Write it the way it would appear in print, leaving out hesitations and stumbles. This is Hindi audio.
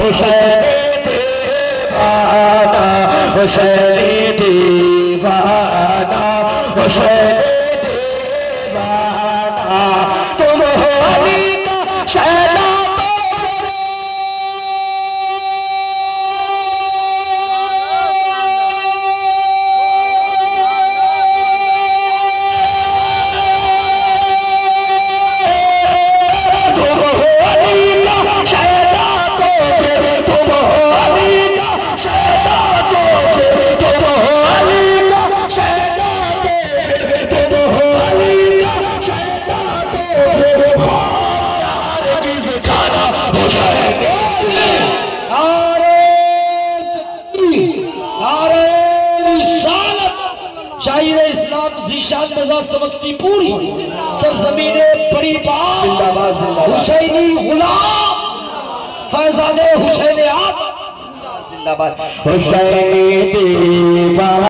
हुसैन दीवाना हुसैन दीवाना हुसैन दीवाना तुम हो अली का शहना शाहिद इस्लाम ज़ीशान बाजार समस्तीपुर सरजमीने बड़ी बात हुसैनी गुलाम फैजाने हुसैन आज़म जिंदाबाद हुसैनी दीवाना।